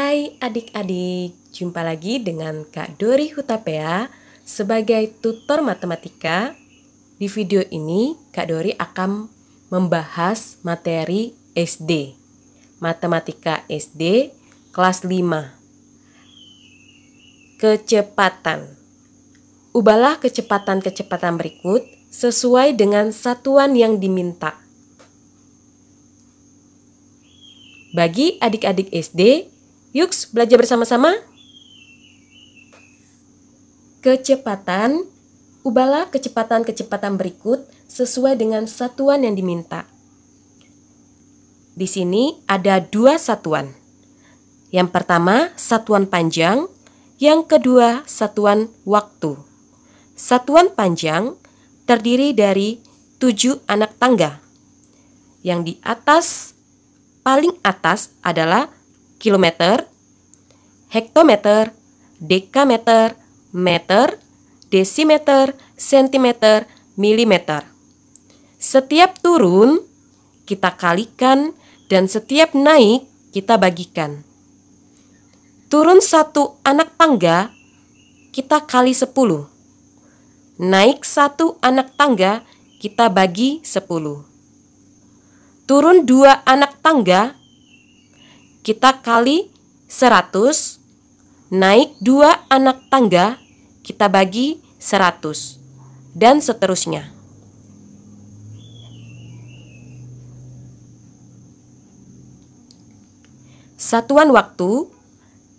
Hai adik-adik, jumpa lagi dengan Kak Dori Hutapea sebagai tutor matematika. Di video ini Kak Dori akan membahas materi SD, Matematika SD kelas 5. Kecepatan. Ubahlah kecepatan-kecepatan berikut sesuai dengan satuan yang diminta. Bagi adik-adik SD, yuk belajar bersama-sama. Kecepatan. Ubahlah kecepatan-kecepatan berikut sesuai dengan satuan yang diminta. Di sini ada dua satuan. Yang pertama, satuan panjang. Yang kedua, satuan waktu. Satuan panjang terdiri dari 7 anak tangga. Yang di atas, paling atas adalah kilometer, hektometer, dekameter, meter, desimeter, sentimeter, milimeter. Setiap turun kita kalikan dan setiap naik kita bagikan. Turun 1 anak tangga kita kali 10. Naik 1 anak tangga kita bagi 10. Turun 2 anak tangga kita kali 100, naik 2 anak tangga, kita bagi 100, dan seterusnya. Satuan waktu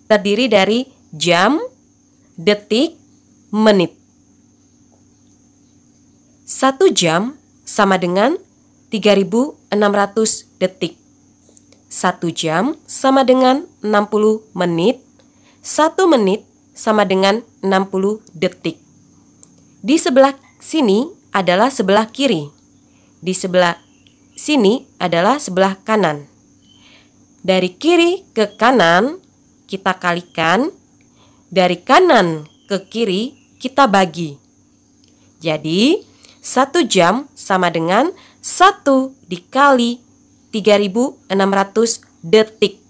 terdiri dari jam, detik, menit. 1 jam sama dengan 3.600 detik. 1 jam sama dengan 60 menit. 1 menit sama dengan 60 detik. Di sebelah sini adalah sebelah kiri. Di sebelah sini adalah sebelah kanan. Dari kiri ke kanan kita kalikan. Dari kanan ke kiri kita bagi. Jadi 1 jam sama dengan 1 dikali 3.600 detik.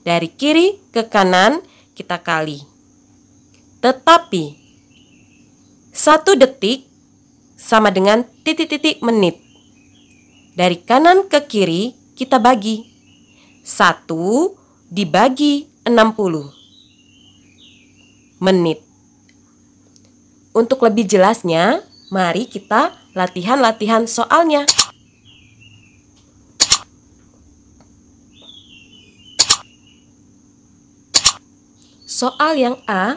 Dari kiri ke kanan kita kali. Tetapi 1 detik sama dengan titik-titik menit. Dari kanan ke kiri kita bagi. 1 dibagi 60 menit. Untuk lebih jelasnya, mari kita latihan soalnya. Soal yang A,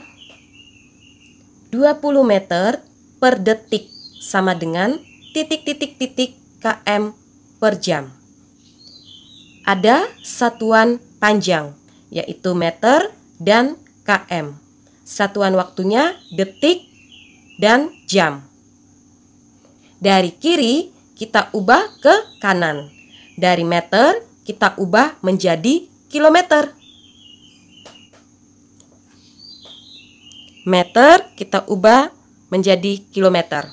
20 meter per detik sama dengan titik-titik-titik km per jam. Ada satuan panjang, yaitu meter dan km. Satuan waktunya detik dan jam. Dari kiri kita ubah ke kanan. Dari meter kita ubah menjadi kilometer. Meter kita ubah menjadi kilometer.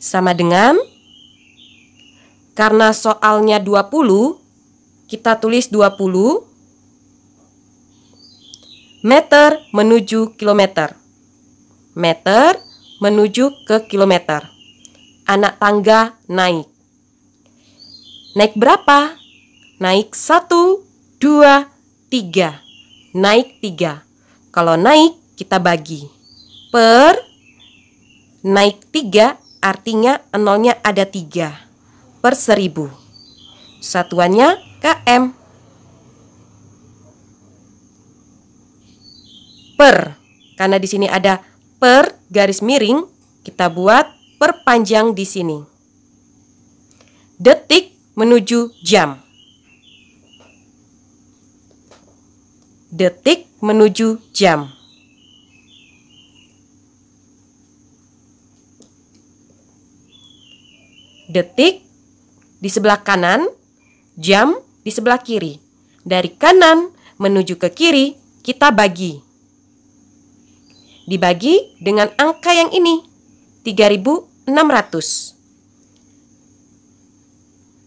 Sama dengan, karena soalnya 20, kita tulis 20 meter menuju kilometer. Meter menuju ke kilometer. Anak tangga naik. Naik berapa? Naik 1, 2, 3. Naik 3. Kalau naik kita bagi. Per naik 3 artinya nolnya ada 3. Per 1000. Satuannya km. Per, karena di sini ada per garis miring, kita buat perpanjang di sini. Detik menuju jam. Detik menuju jam. Detik di sebelah kanan, jam di sebelah kiri. Dari kanan menuju ke kiri, kita bagi. Dibagi dengan angka yang ini, 3.600.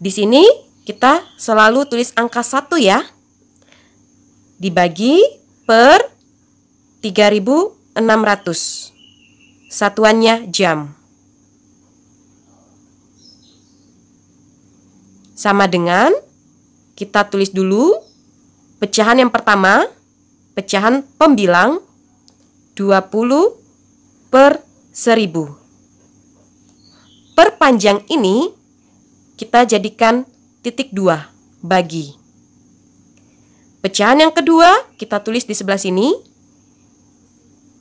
Di sini kita selalu tulis angka 1 ya. Dibagi per 3.600. Satuannya jam. Sama dengan, kita tulis dulu pecahan yang pertama, pecahan pembilang 20 per 1000. Per panjang ini kita jadikan titik 2 bagi. Pecahan yang kedua kita tulis di sebelah sini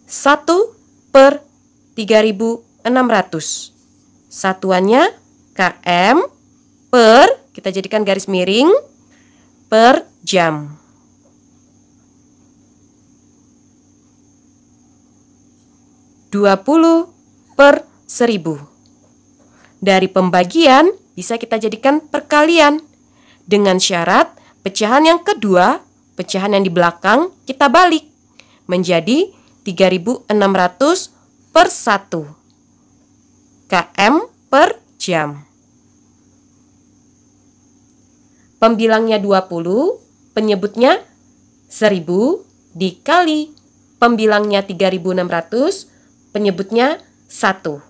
1 per 3.600. Satuannya km per, kita jadikan garis miring, per jam. (20 per 1000). Dari pembagian bisa kita jadikan perkalian. Dengan syarat pecahan yang kedua, pecahan yang di belakang kita balik menjadi 3.600 per 1 km per jam. Pembilangnya 20, penyebutnya 1000 dikali pembilangnya 3.600, penyebutnya 1.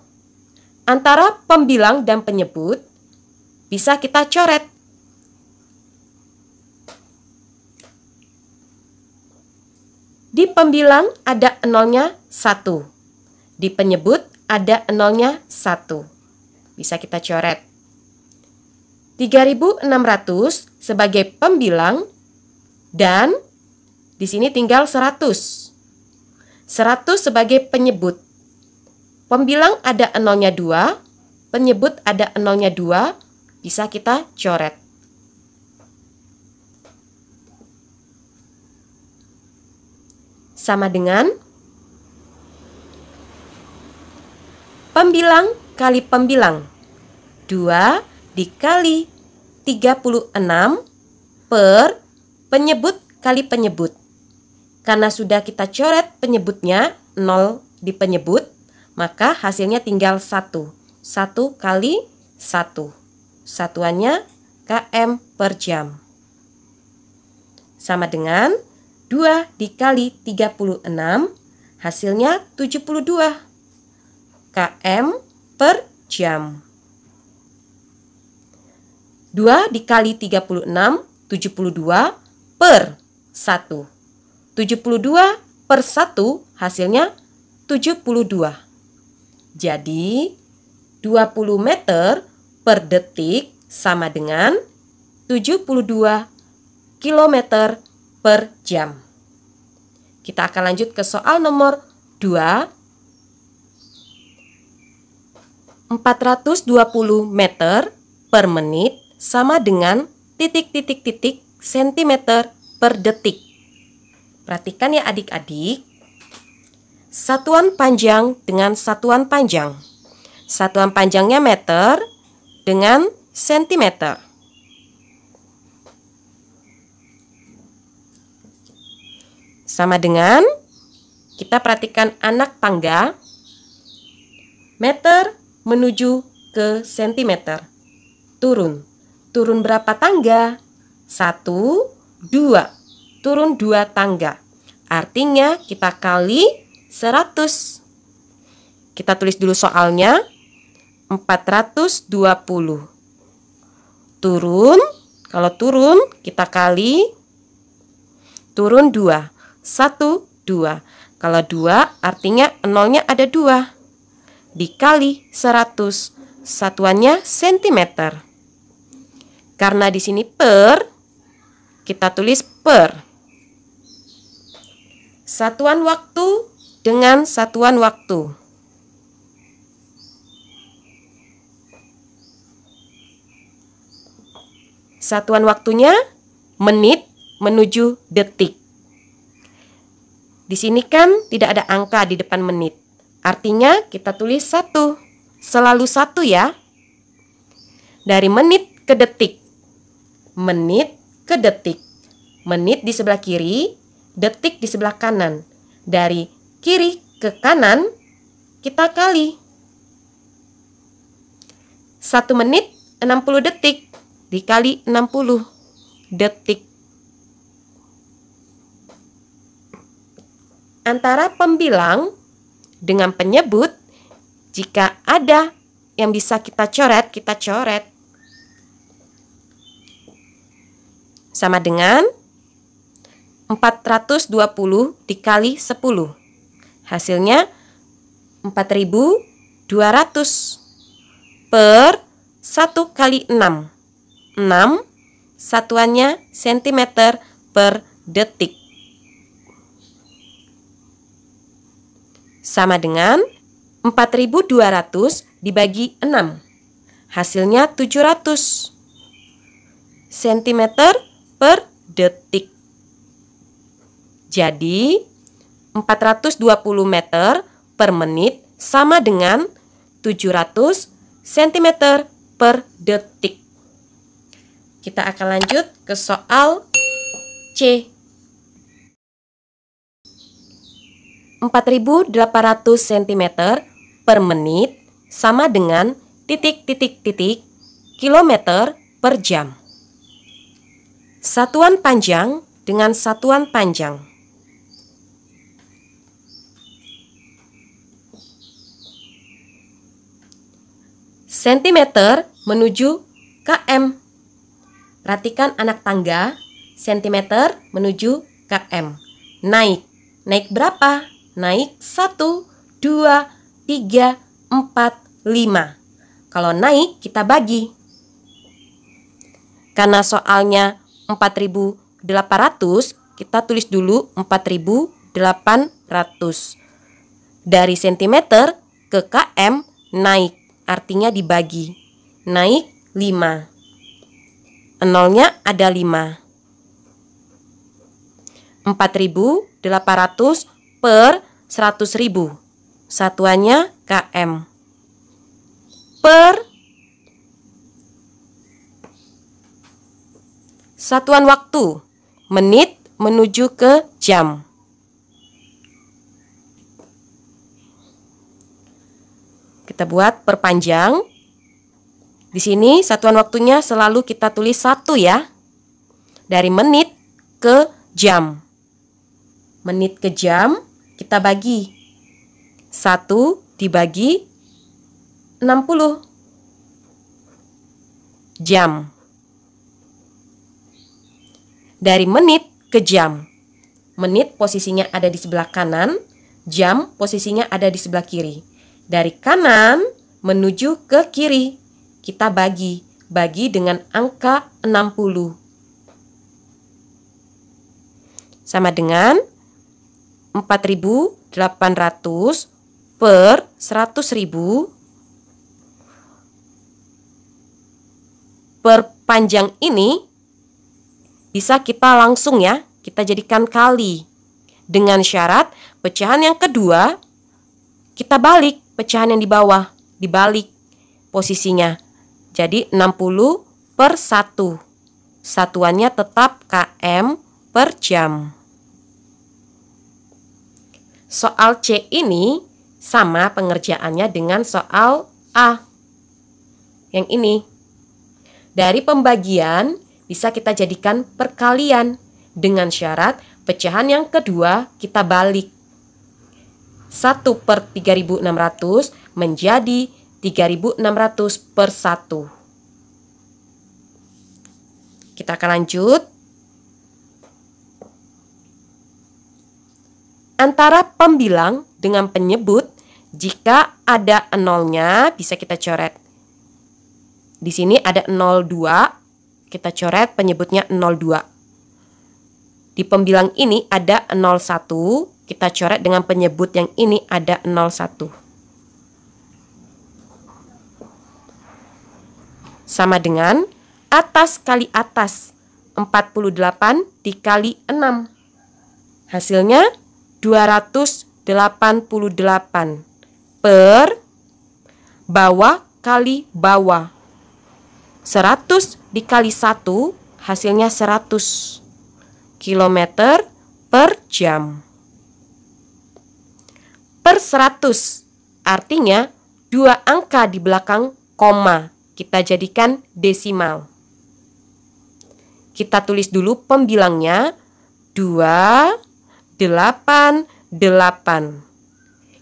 Antara pembilang dan penyebut bisa kita coret. Di pembilang ada nolnya 1. Di penyebut ada nolnya 1. Bisa kita coret. 3.600 sebagai pembilang dan di sini tinggal 100. 100 sebagai penyebut. Pembilang ada nolnya 2, penyebut ada nolnya 2, bisa kita coret. Sama dengan pembilang kali pembilang. 2 dikali 36 per penyebut kali penyebut. Karena sudah kita coret penyebutnya 0 di penyebut, maka hasilnya tinggal 1. 1 kali 1. Satuannya km per jam. Sama dengan 2 dikali 36, hasilnya 72 km per jam. 2 dikali 36, 72 per 1. 72 per 1 hasilnya 72. Jadi 20 meter per detik sama dengan 72 kilometer per jam. Kita akan lanjut ke soal nomor 2. 420 meter per menit sama dengan titik-titik-titik sentimeter per detik. Perhatikan ya adik-adik. Satuan panjang dengan satuan panjang. Satuan panjangnya meter dengan sentimeter. Sama dengan, kita perhatikan anak tangga, meter menuju ke sentimeter. Turun. Turun berapa tangga? 1, 2. Turun 2 tangga. Artinya kita kali 100. Kita tulis dulu soalnya. 420. Turun. Kalau turun kita kali. Turun 2. 1, 2. Kalau 2 artinya nolnya ada 2. Dikali 100. Satuannya sentimeter. Karena di sini per, kita tulis per. Satuan waktu dengan satuan waktu. Satuan waktunya menit menuju detik. Di sini kan tidak ada angka di depan menit. Artinya kita tulis 1. Selalu 1 ya. Dari menit ke detik. Menit ke detik. Menit di sebelah kiri, detik di sebelah kanan. Dari kiri ke kanan kita kali. 1 menit 60 detik. dikali 60 detik. Antara pembilang dengan penyebut, jika ada yang bisa kita coret, kita coret. Sama dengan 420 dikali 10. Hasilnya 4.200 per 1 kali 6. 6 satuannya cm per detik. Sama dengan 4.200 dibagi 6. Hasilnya 700 cm per detik. Jadi 420 meter per menit sama dengan 700 cm per detik. Kita akan lanjut ke soal C. 4.800 cm per menit sama dengan titik-titik-titik kilometer per jam. Satuan panjang dengan satuan panjang. Sentimeter menuju km. Perhatikan anak tangga, sentimeter menuju km. Naik. Naik berapa? Naik 1, 2, 3, 4, 5. Kalau naik kita bagi. Karena soalnya 4.800, kita tulis dulu 4.800. Dari sentimeter ke km naik, artinya dibagi. Naik 5. Nolnya ada 5. 4.800 per 100.000. Satuannya km. Per satuan waktu, menit menuju ke jam. Kita buat perpanjang. Di sini satuan waktunya selalu kita tulis 1 ya. Dari menit ke jam. Menit ke jam kita bagi. 1 dibagi 60 jam. Dari menit ke jam. Menit posisinya ada di sebelah kanan, jam posisinya ada di sebelah kiri. Dari kanan menuju ke kiri, kita bagi. Bagi dengan angka 60. Sama dengan 4.800 per 100.000 per panjang ini bisa kita langsung ya, kita jadikan kali. Dengan syarat pecahan yang kedua kita balik pecahan yang di bawah, dibalik posisinya. Jadi 60 per 1. Satuannya tetap km per jam. Soal C ini sama pengerjaannya dengan soal A. Yang ini. Dari pembagian bisa kita jadikan perkalian. Dengan syarat pecahan yang kedua kita balik. 1 per 3.600 menjadi 3.600 per 1. Kita akan lanjut. Antara pembilang dengan penyebut, jika ada nolnya bisa kita coret. Di sini ada 02, kita coret penyebutnya 02. Di pembilang ini ada 01, kita coret dengan penyebut yang ini ada 01. Sama dengan atas kali atas, 48 dikali 6. Hasilnya 288 per bawah kali bawah. 100 dikali 1 hasilnya 100 kilometer per jam. Per 100 artinya 2 angka di belakang koma kita jadikan desimal. Kita tulis dulu pembilangnya 288.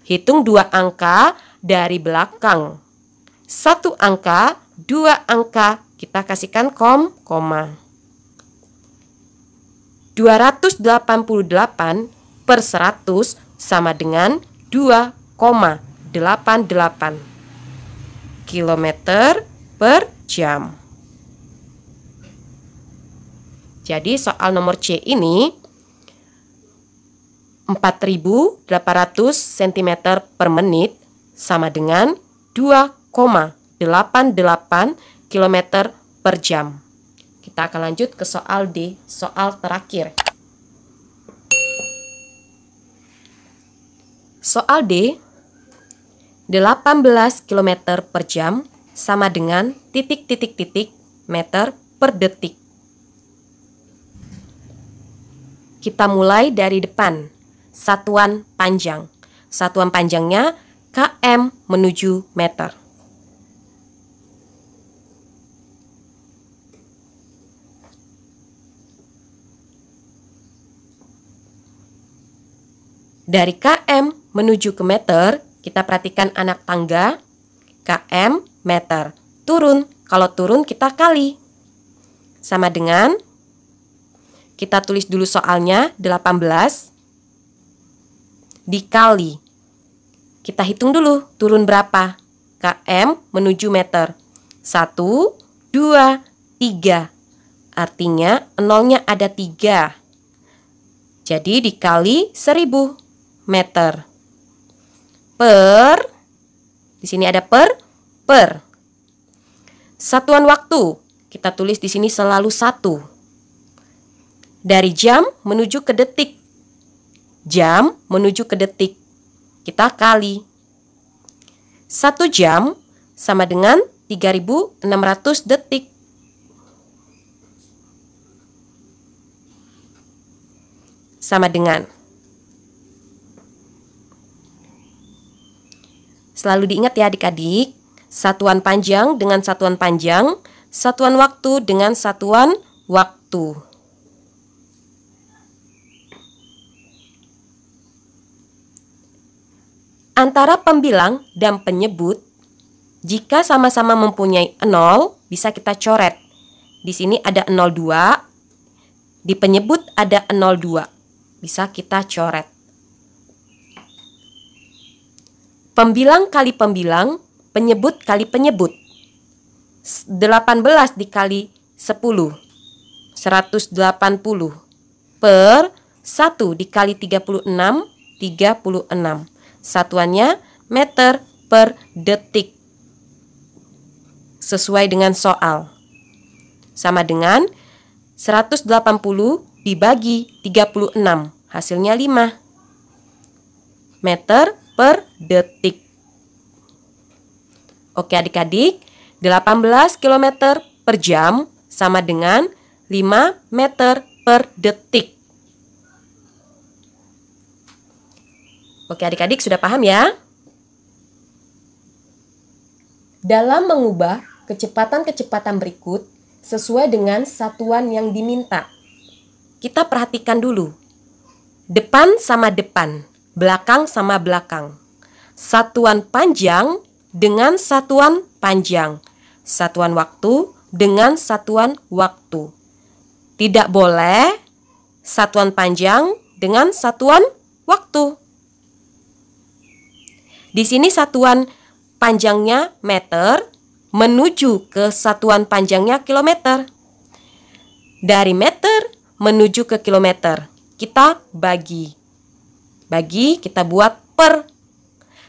Hitung 2 angka dari belakang. 1 angka, 2 angka, kita kasihkan koma. 288 per 100 sama dengan 2,88 kilometer per jam. Jadi soal nomor C ini 4.800 cm per menit sama dengan 2,88 km per jam. Kita akan lanjut ke soal D, soal terakhir. Soal D, 18 km per jam sama dengan titik-titik-titik meter per detik. Kita mulai dari depan, satuan panjang. Satuan panjangnya km menuju meter. Dari km menuju ke meter, kita perhatikan anak tangga, km, meter. Turun, kalau turun kita kali. Sama dengan, kita tulis dulu soalnya, 18 dikali. Kita hitung dulu, turun berapa? km menuju meter. 1, 2, 3. Artinya, nolnya ada 3. Jadi dikali 1000 meter. Per, di sini ada per. Satuan waktu, kita tulis di sini selalu 1. Dari jam menuju ke detik. Jam menuju ke detik. Kita kali. 1 jam sama dengan 3.600 detik. Sama dengan. Selalu diingat ya adik-adik. Satuan panjang dengan satuan panjang. Satuan waktu dengan satuan waktu. Antara pembilang dan penyebut, jika sama-sama mempunyai 0, bisa kita coret. Di sini ada 02, di penyebut ada 02, bisa kita coret. Pembilang kali pembilang, penyebut kali penyebut. 18 dikali 10, 180. Per 1 dikali 36, 36. Satuannya meter per detik. Sesuai dengan soal. Sama dengan 180 dibagi 36. Hasilnya 5 meter per detik. Oke adik-adik, 18 km per jam sama dengan 5 meter per detik. Oke adik-adik sudah paham ya? Dalam mengubah kecepatan-kecepatan berikut sesuai dengan satuan yang diminta. Kita perhatikan dulu. Depan sama depan, belakang sama belakang. Satuan panjang dengan satuan panjang. Satuan waktu dengan satuan waktu. Tidak boleh satuan panjang dengan satuan waktu. Di sini satuan panjangnya meter menuju ke satuan panjangnya kilometer. Dari meter menuju ke kilometer, kita bagi. Bagi kita buat per.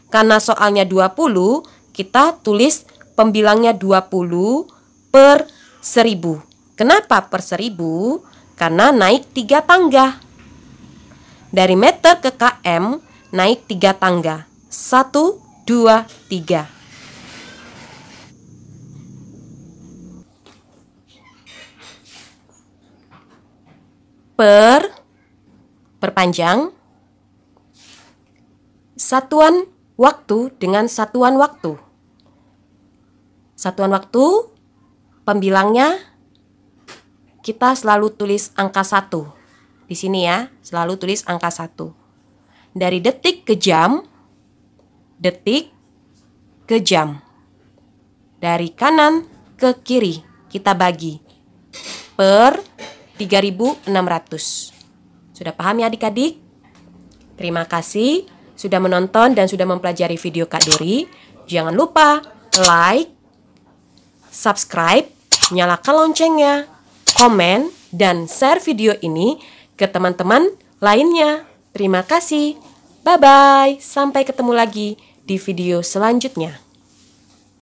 Karena soalnya 20, kita tulis pembilangnya 20 per 1000. Kenapa per 1000? Karena naik 3 tangga. Dari meter ke km naik 3 tangga. 1, 2, 3. Perpanjang. Satuan waktu dengan satuan waktu. Satuan waktu, pembilangnya kita selalu tulis angka 1. Di sini ya, selalu tulis angka 1. Dari detik ke jam, detik ke jam. Dari kanan ke kiri, kita bagi per 3.600. Sudah paham ya adik-adik? Terima kasih sudah menonton dan sudah mempelajari video Kak Dori. Jangan lupa like, subscribe, nyalakan loncengnya, komen, dan share video ini ke teman-teman lainnya. Terima kasih. Bye-bye. Sampai ketemu lagi di video selanjutnya.